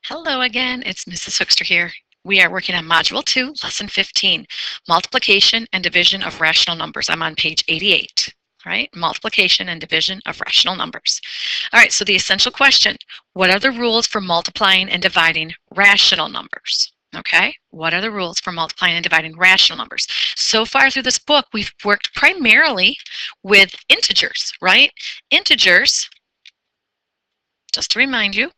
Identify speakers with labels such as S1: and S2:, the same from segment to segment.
S1: Hello again, it's Mrs. Hookster here. We are working on Module 2, Lesson 15, Multiplication and Division of Rational Numbers. I'm on page 88, all right? Multiplication and Division of Rational Numbers. All right, so the essential question, what are the rules for multiplying and dividing rational numbers? Okay, what are the rules for multiplying and dividing rational numbers? So far through this book, we've worked primarily with integers, right? Integers, just to remind you,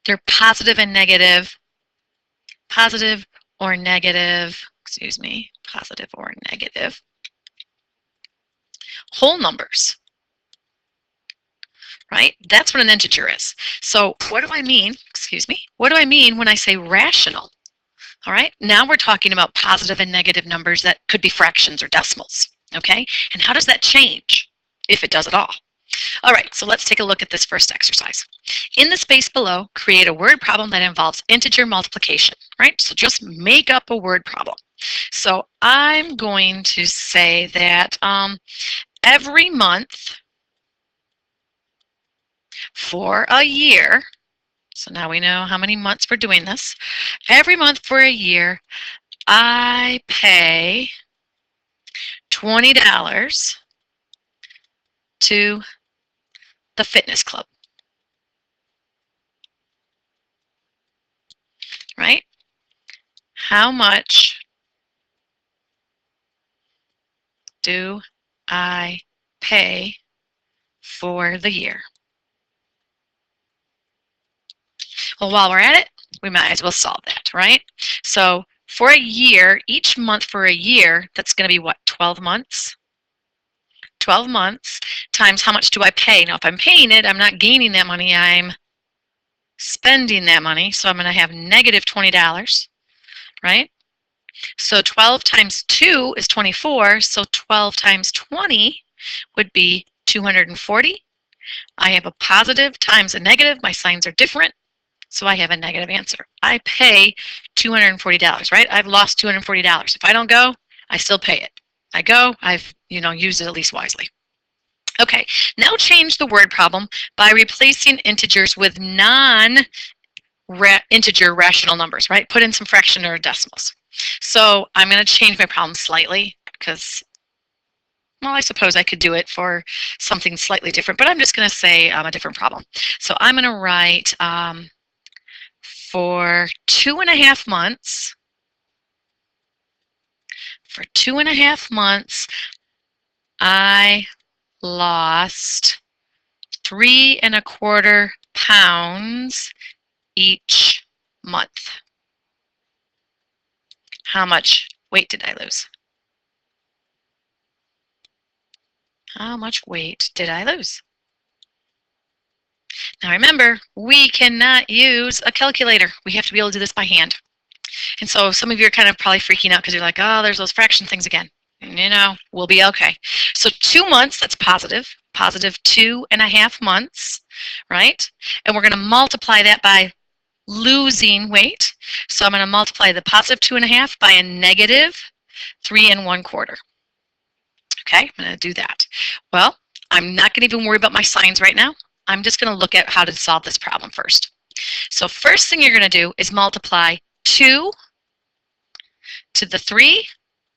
S1: they're positive or negative, positive or negative whole numbers, right? That's what an integer is. So what do I mean, what do I mean when I say rational? All right, now we're talking about positive and negative numbers that could be fractions or decimals, okay? And how does that change, if it does at all? All right, so let's take a look at this first exercise. In the space below, create a word problem that involves integer multiplication, right? So just make up a word problem. So I'm going to say that every month for a year, so now we know how many months we're doing this. Every month for a year, I pay $20 to the fitness club, right? How much do I pay for the year? Well, while we're at it, we might as well solve that, right? So for a year, each month for a year, that's going to be what, 12 months? 12 months times how much do I pay? Now, if I'm paying it, I'm not gaining that money, I'm spending that money. So I'm going to have negative $20, right? So 12 times 2 is 24. So 12 times 20 would be 240. I have a positive times a negative. My signs are different. So I have a negative answer. I pay $240, right? I've lost $240. If I don't go, I still pay it. I go, I've used it at least wisely. Okay, now change the word problem by replacing integers with non-integer rational numbers, right? Put in some fraction or decimals. So I'm going to change my problem slightly because, well, I suppose I could do it for something slightly different, but I'm just going to say a different problem. So I'm going to write for 2.5 months, I lost 3.25 pounds each month. How much weight did I lose? How much weight did I lose? Now remember, we cannot use a calculator. We have to be able to do this by hand. And so some of you are kind of probably freaking out because you're like, oh, there's those fraction things again. And we'll be okay. So 2 months, that's positive 2.5 months, right? And we're going to multiply that by losing weight. So I'm going to multiply the positive 2.5 by a negative 3.25. Okay, I'm going to do that. Well, I'm not going to even worry about my signs right now. I'm just going to look at how to solve this problem first. So first thing you're going to do is multiply 2 to the 3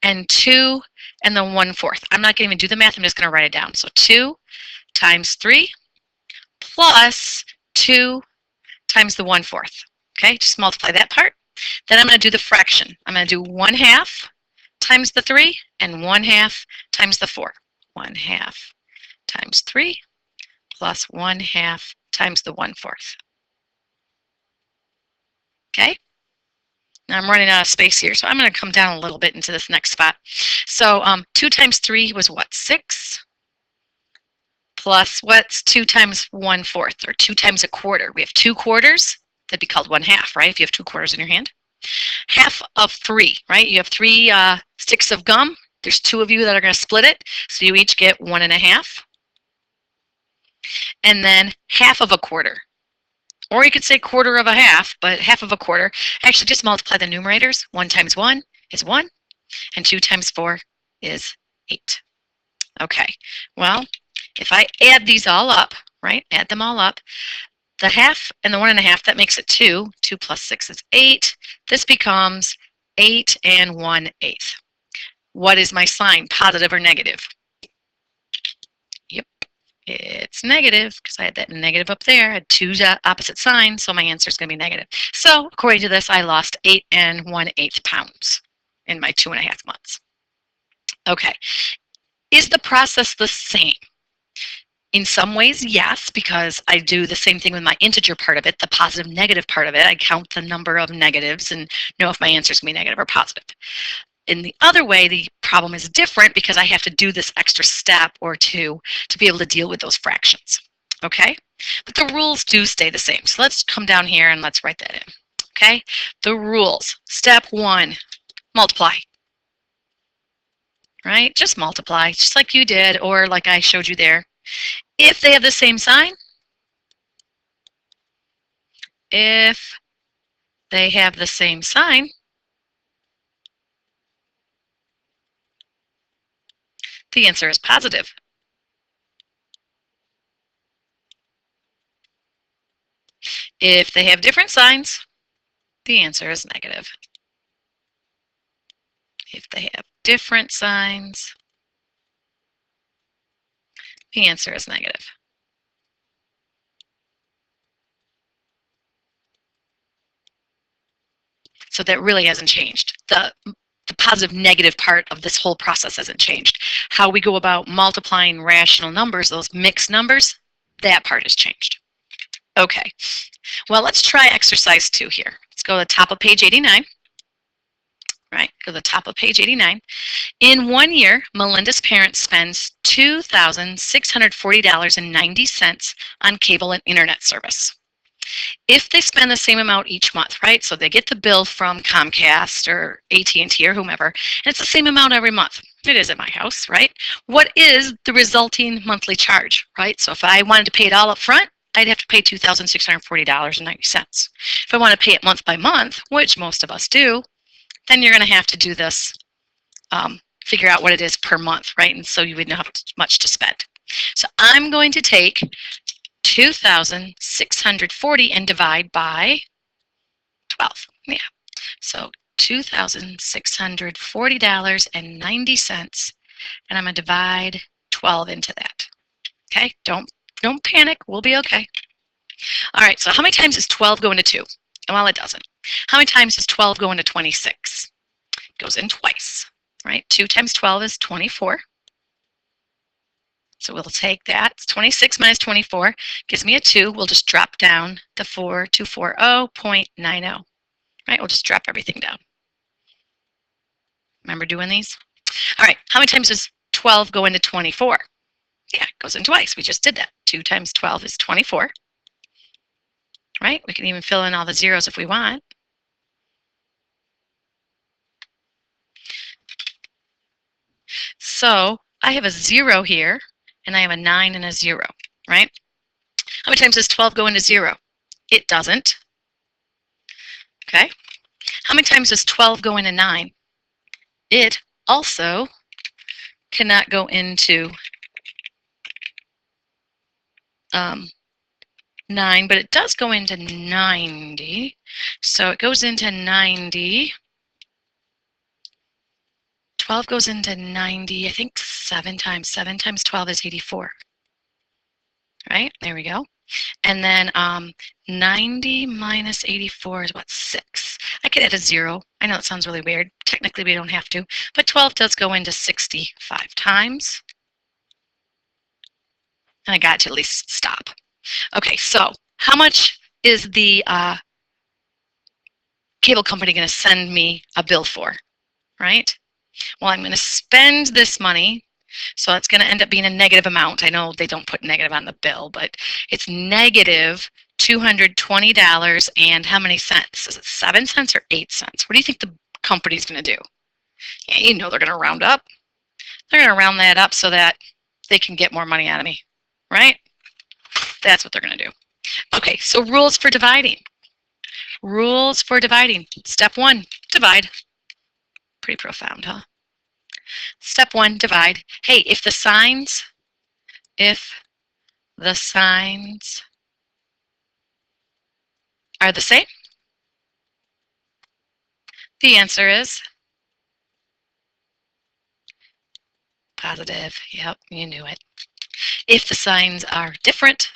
S1: and 2 and the 1/4. I'm not going to even do the math. I'm just going to write it down. So 2 times 3 plus 2 times the 1/4. Okay, just multiply that part. Then I'm going to do the fraction. I'm going to do 1/2 times the 3 and 1/2 times the 4. 1/2 times 3 plus 1/2 times the 1/4. Okay? Now I'm running out of space here, so I'm going to come down a little bit into this next spot. So 2 times 3 was what, 6? Plus what's 2 times 1/4, or 2 times a quarter? We have 2 quarters. That'd be called 1/2, right? If you have 2 quarters in your hand. Half of 3, right? You have 3 sticks of gum. There's 2 of you that are going to split it, so you each get 1.5. And then half of a quarter. Or you could say quarter of a half, but half of a quarter. Actually, just multiply the numerators. 1 times 1 is 1, and 2 times 4 is 8. Okay, well, if I add these all up, right, add them all up, the half and the 1 1/2, that makes it 2. 2 plus 6 is 8. This becomes 8 1/8. What is my sign, positive or negative? Yep, it's negative because I had that negative up there. I had two opposite signs, so my answer is going to be negative. So according to this, I lost 8 1/8 pounds in my 2.5 months. Okay, is the process the same? In some ways, yes, because I do the same thing with my integer part of it, the positive negative part of it. I count the number of negatives and know if my answer is going to be negative or positive. In the other way, the problem is different because I have to do this extra step or two to be able to deal with those fractions. Okay? But the rules do stay the same. So let's come down here and let's write that in. Okay? The rules. Step 1, multiply. Right? Just multiply, just like you did or like I showed you there. If they have the same sign, the answer is positive. If they have different signs, the answer is negative. If they have different signs, the answer is negative. So that really hasn't changed. The positive negative part of this whole process hasn't changed. How we go about multiplying rational numbers, those mixed numbers, that part has changed. Okay, well, let's try exercise 2 here. Let's go to the top of page 89. Right, go to the top of page 89. In 1 year, Melinda's parents spends $2,640.90 on cable and internet service. If they spend the same amount each month, right? So they get the bill from Comcast or AT&T or whomever, and it's the same amount every month. It is at my house, right? What is the resulting monthly charge, right? So if I wanted to pay it all up front, I'd have to pay $2,640.90. If I want to pay it month by month, which most of us do, then you're going to have to do this, figure out what it is per month, right? And so you would know how much to spend. So I'm going to take 2,640 and divide by 12. Yeah. So $2,640.90, and I'm going to divide 12 into that. Okay? Don't panic. We'll be okay. All right. So how many times does 12 go into 2? Well, it doesn't. How many times does 12 go into 26? It goes in twice, right? 2 times 12 is 24. So we'll take that. It's 26 minus 24 gives me a 2. We'll just drop down the 4240.90. Right? We'll just drop everything down. Remember doing these? All right. How many times does 12 go into 24? Yeah, it goes in twice. We just did that. 2 times 12 is 24. Right? We can even fill in all the zeros if we want. So I have a 0 here, and I have a 9 and a 0, right? How many times does 12 go into 0? It doesn't. Okay. How many times does 12 go into 9? It also cannot go into 9, but it does go into 90. So it goes into 90. 12 goes into 90, I think 7 times. 7 times 12 is 84. Right? There we go. And then 90 minus 84 is what, 6. I could add a 0. I know it sounds really weird. Technically, we don't have to. But 12 does go into 65 times. And I got to at least stop. Okay, so how much is the cable company going to send me a bill for, right? Well, I'm going to spend this money, so it's going to end up being a negative amount. I know they don't put negative on the bill, but it's negative $220 and how many cents? Is it 7 cents or 8 cents? What do you think the company's going to do? Yeah, you know they're going to round up. They're going to round that up so that they can get more money out of me, right? That's what they're going to do. Okay, so rules for dividing. Rules for dividing. Step 1, divide. Pretty profound, huh? Step 1, divide. Hey, if the signs are the same? The answer is positive. Yep, you knew it. If the signs are different,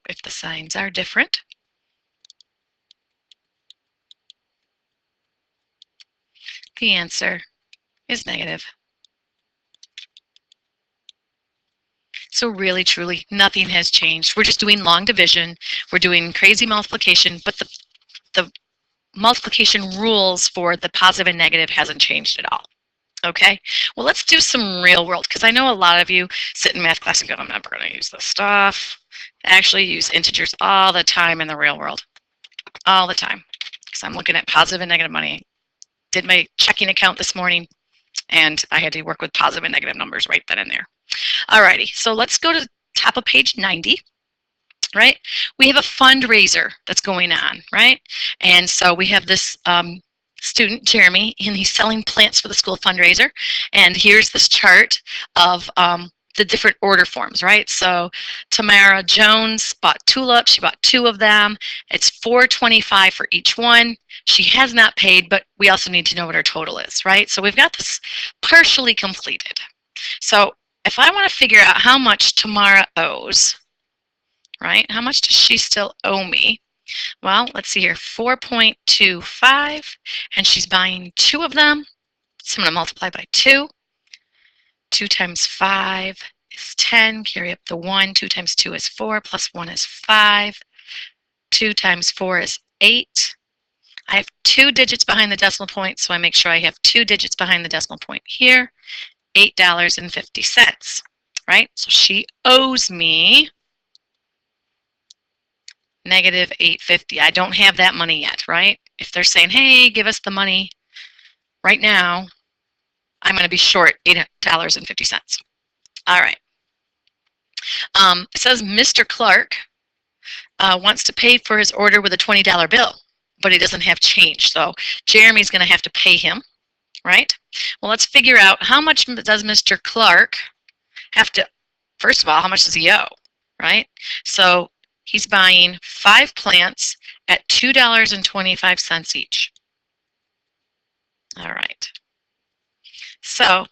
S1: if the signs are different, the answer is negative. So really, truly, nothing has changed. We're just doing long division. We're doing crazy multiplication, but the multiplication rules for the positive and negative hasn't changed at all. Okay, well, let's do some real world, because I know a lot of you sit in math class and go, I'm never going to use this stuff. I actually use integers all the time in the real world, all the time, because I'm looking at positive and negative money. Did my checking account this morning, and I had to work with positive and negative numbers right then and there. Alrighty, so let's go to the top of page 90. Right, we have a fundraiser that's going on, right? And so we have this student, Jeremy, and he's selling plants for the school fundraiser. And here's this chart of the different order forms, right? So Tamara Jones bought tulips. She bought 2 of them. It's $4.25 for each one. She has not paid, but we also need to know what her total is, right? So we've got this partially completed. So if I want to figure out how much Tamara owes, right? How much does she still owe me? Well, let's see here, 4.25, and she's buying 2 of them. So I'm going to multiply by 2. 2 times 5 is 10. Carry up the 1. 2 times 2 is 4, plus 1 is 5. 2 times 4 is 8. I have 2 digits behind the decimal point, so I make sure I have 2 digits behind the decimal point here. $8.50, right? So she owes me negative $8.50. I don't have that money yet, right? If they're saying, hey, give us the money right now, I'm going to be short $8.50. All right. It says Mr. Clark wants to pay for his order with a $20 bill, but he doesn't have change. So Jeremy's going to have to pay him, right? Well, let's figure out how much does Mr. Clark have to, first of all, how much does he owe, right? So he's buying 5 plants at $2.25 each. All right. So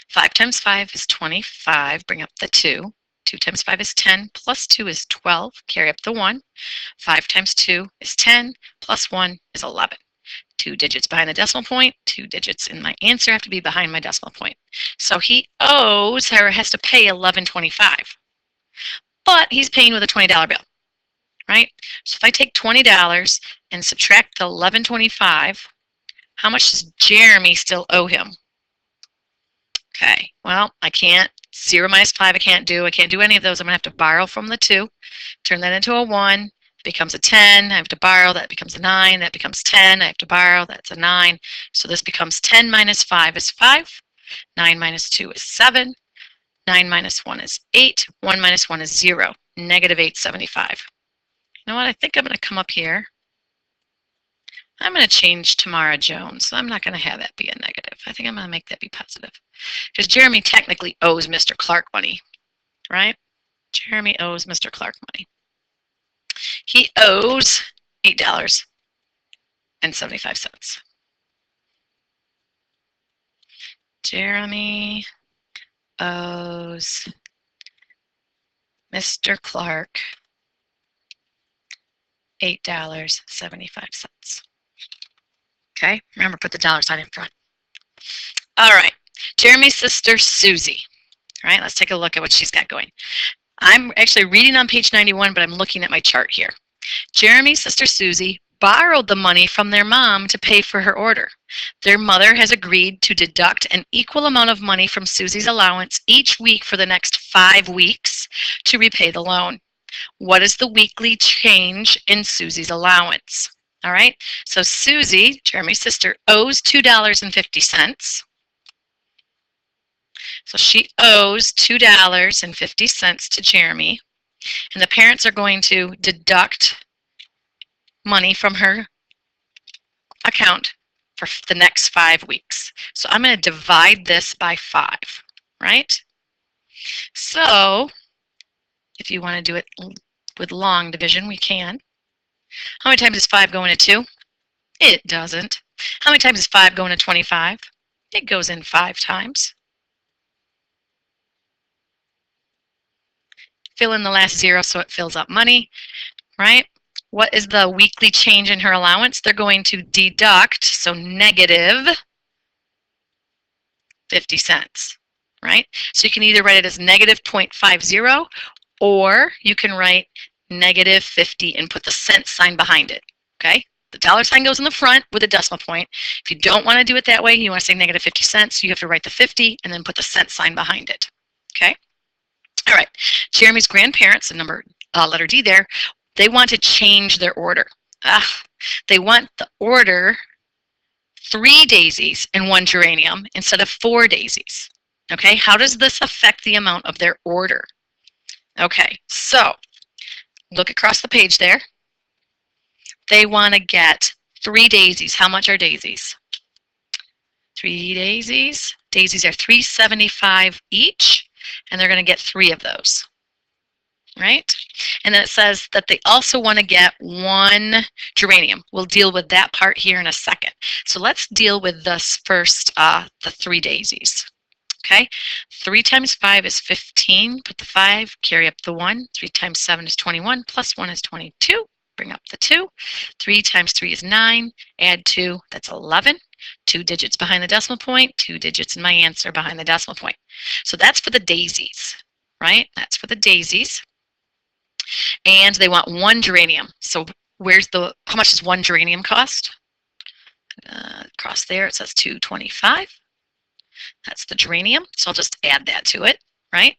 S1: 5 times 5 is 25. Bring up the 2. 2 times 5 is 10. Plus 2 is 12. Carry up the 1. 5 times 2 is 10. Plus 1 is 11. 2 digits behind the decimal point. 2 digits in my answer have to be behind my decimal point. So he owes or has to pay $11.25. But he's paying with a $20 bill, right? So if I take $20 and subtract the $11.25, how much does Jeremy still owe him? Okay, well, I can't. 0 minus 5 I can't do any of those. I'm going to have to borrow from the 2, turn that into a 1, becomes a 10. I have to borrow, that becomes a 9, that becomes 10. I have to borrow, that's a 9. So this becomes 10 minus 5 is 5. 9 minus 2 is 7. 9 minus 1 is 8. 1 minus 1 is 0. Negative $8.75. You know what? I think I'm going to come up here. I'm going to change Tamara Jones. So I'm not going to have that be a negative. I think I'm going to make that be positive. Because Jeremy technically owes Mr. Clark money, right? Jeremy owes Mr. Clark money. He owes $8.75. Jeremy owes Mr. Clark $8.75. Okay, remember, put the dollar sign in front. All right, Jeremy's sister, Susie. All right, let's take a look at what she's got going. I'm actually reading on page 91, but I'm looking at my chart here. Jeremy's sister, Susie, borrowed the money from their mom to pay for her order. Their mother has agreed to deduct an equal amount of money from Susie's allowance each week for the next 5 weeks to repay the loan. What is the weekly change in Susie's allowance? All right, so Susie, Jeremy's sister, owes $2.50. So she owes $2.50 to Jeremy, and the parents are going to deduct money from her account for the next 5 weeks. So I'm going to divide this by 5, right? So If you want to do it with long division, we can. How many times does 5 go into 2? It doesn't. How many times does 5 go into 25? It goes in 5 times. Fill in the last 0 so it fills up money, right? What is the weekly change in her allowance? They're going to deduct, so negative 50 cents, right? So you can either write it as negative 0.50, or you can write negative 50 and put the cent sign behind it, okay? The dollar sign goes in the front with a decimal point. If you don't want to do it that way, you want to say negative 50 cents, you have to write the 50 and then put the cent sign behind it, okay? All right, Jeremy's grandparents, the letter D there, they want to change their order. They want the order 3 daisies and 1 geranium instead of 4 daisies. Okay, how does this affect the amount of their order? Okay, so look across the page there. They want to get 3 daisies. How much are daisies? 3 daisies. Daisies are $3.75 each, and they're going to get 3 of those. Right? And then it says that they also want to get 1 geranium. We'll deal with that part here in a second. So let's deal with this first, the 3 daisies. Okay, 3 times 5 is 15. Put the 5, carry up the 1. 3 times 7 is 21, plus 1 is 22. Bring up the 2. 3 times 3 is 9. Add 2, that's 11. 2 digits behind the decimal point, 2 digits in my answer behind the decimal point. So that's for the daisies, right? That's for the daisies. And they want 1 geranium. So how much does 1 geranium cost? Across there it says $2.25. That's the geranium. So I'll just add that to it, right?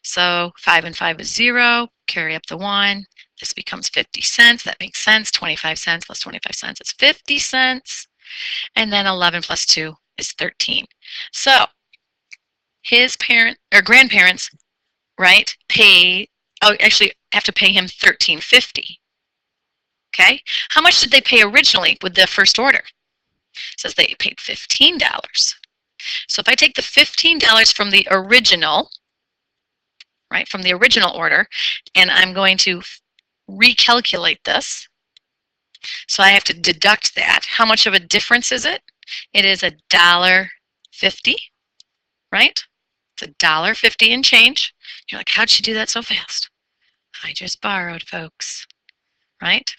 S1: So 5 and 5 is 0. Carry up the 1. This becomes 50 cents. That makes sense. 25 cents plus 25 cents is 50 cents. And then 11 plus 2 is 13. So his grandparents, right, actually have to pay him $13.50. Okay, how much did they pay originally with the first order? It says they paid $15. So if I take the $15 from the original, right, from the original order, and I'm going to recalculate this, so I have to deduct that. How much of a difference is it? It is $1.50, right? It's $1.50 and change. You're like, how'd she do that so fast? I just borrowed, folks, right?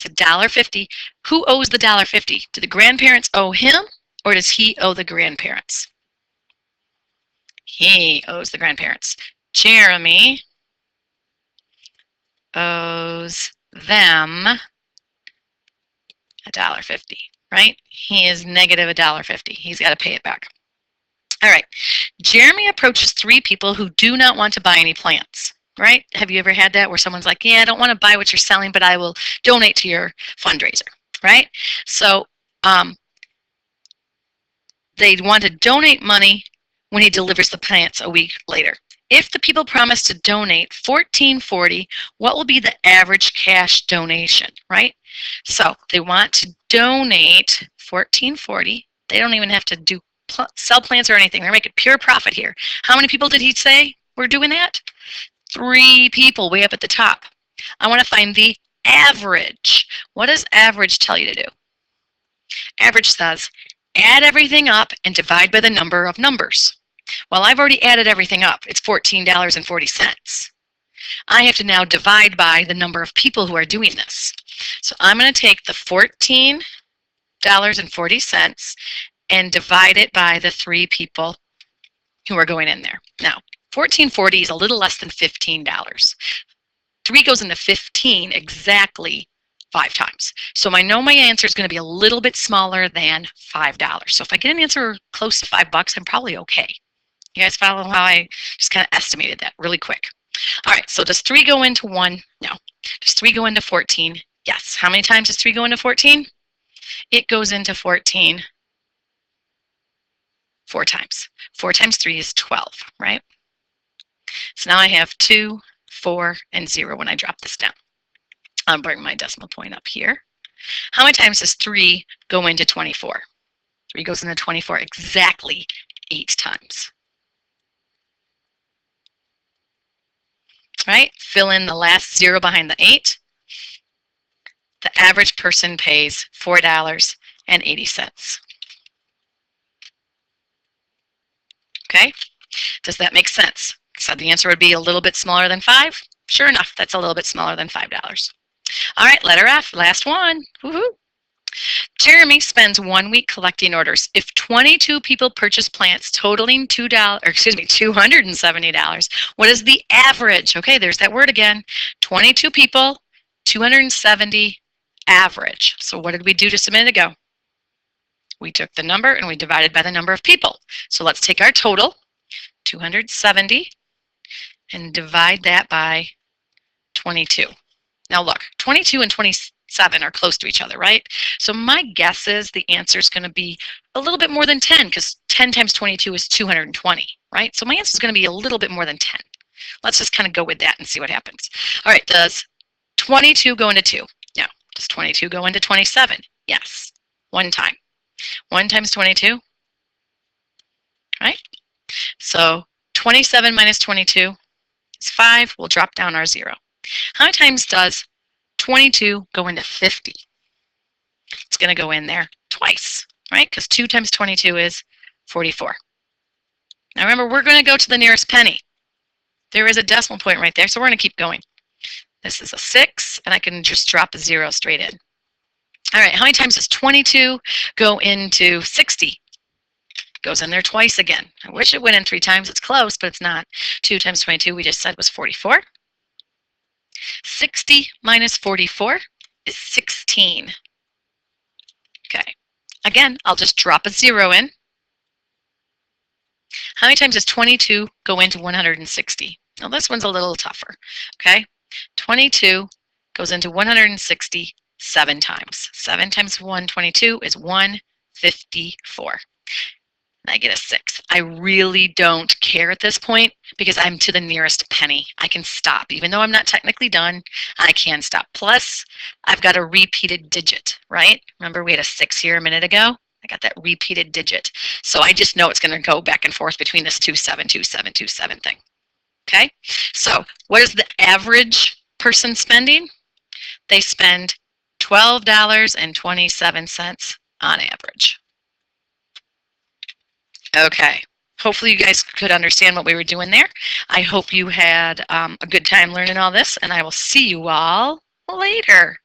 S1: It's $1.50. Who owes the $1.50? Do the grandparents owe him, or does he owe the grandparents? He owes the grandparents. Jeremy owes them $1.50, right? He is negative $1.50. He's got to pay it back. All right. Jeremy approaches 3 people who do not want to buy any plants, right? Have you ever had that where someone's like, yeah, I don't want to buy what you're selling, but I will donate to your fundraiser, right? So they want to donate money when he delivers the plants a week later. If the people promise to donate $14.40, what will be the average cash donation, right? So they want to donate $14.40. They don't even have to sell plants or anything. They're making pure profit here. How many people did he say were doing that? 3 people way up at the top. I want to find the average. What does average tell you to do? Average says add everything up and divide by the number of numbers. Well, I've already added everything up. It's $14.40. I have to now divide by the number of people who are doing this. So I'm going to take the $14.40 and divide it by the 3 people who are going in there. Now, $14.40 is a little less than $15. 3 goes into 15 exactly 5 times. So I know my answer is going to be a little bit smaller than $5. So if I get an answer close to $5, I'm probably okay. You guys follow how I just kind of estimated that really quick? All right, so does 3 go into 1? No. Does 3 go into 14? Yes. How many times does 3 go into 14? It goes into 14 4 times. 4 times 3 is 12, right? So now I have 2, 4, and 0 when I drop this down. I'll bring my decimal point up here. How many times does 3 go into 24? 3 goes into 24 exactly 8 times. right? Fill in the last 0 behind the 8. The average person pays $4.80. Okay? Does that make sense? So the answer would be a little bit smaller than 5. Sure enough, that's a little bit smaller than $5. All right, letter F, last one. Woohoo! Jeremy spends 1 week collecting orders. If 22 people purchase plants totaling $270, what is the average? Okay, there's that word again. 22 people, 270 average. So what did we do just a minute ago? We took the number and we divided by the number of people. So let's take our total, 270, and divide that by 22. Now look, 22 and 27 are close to each other, right? So my guess is the answer is going to be a little bit more than 10, because 10 times 22 is 220, right? So my answer is going to be a little bit more than 10. Let's just kind of go with that and see what happens. All right, does 22 go into 2? No. Does 22 go into 27? Yes, one time. 1 times 22, right? So 27 minus 22 is 5. We'll drop down our 0. How many times does 22 go into 50? It's going to go in there twice, right? Because 2 times 22 is 44. Now remember, we're going to go to the nearest penny. There is a decimal point right there, so we're going to keep going. This is a 6, and I can just drop a 0 straight in. All right, how many times does 22 go into 60? Goes in there twice again. I wish it went in 3 times. It's close, but it's not. 2 times 22, we just said, was 44. 60 minus 44 is 16. Okay. Again, I'll just drop a 0 in. How many times does 22 go into 160? Now this one's a little tougher. Okay. 22 goes into 160 7 times. 7 times 122 is 154. I get a 6. I really don't care at this point because I'm to the nearest penny. I can stop. Even though I'm not technically done, I can stop. Plus, I've got a repeated digit, right? Remember we had a 6 here a minute ago? I got that repeated digit. So I just know it's going to go back and forth between this 272727 thing. Okay? So what is the average person spending? They spend $12.27 on average. Okay, hopefully you guys could understand what we were doing there. I hope you had a good time learning all this, and I will see you all later.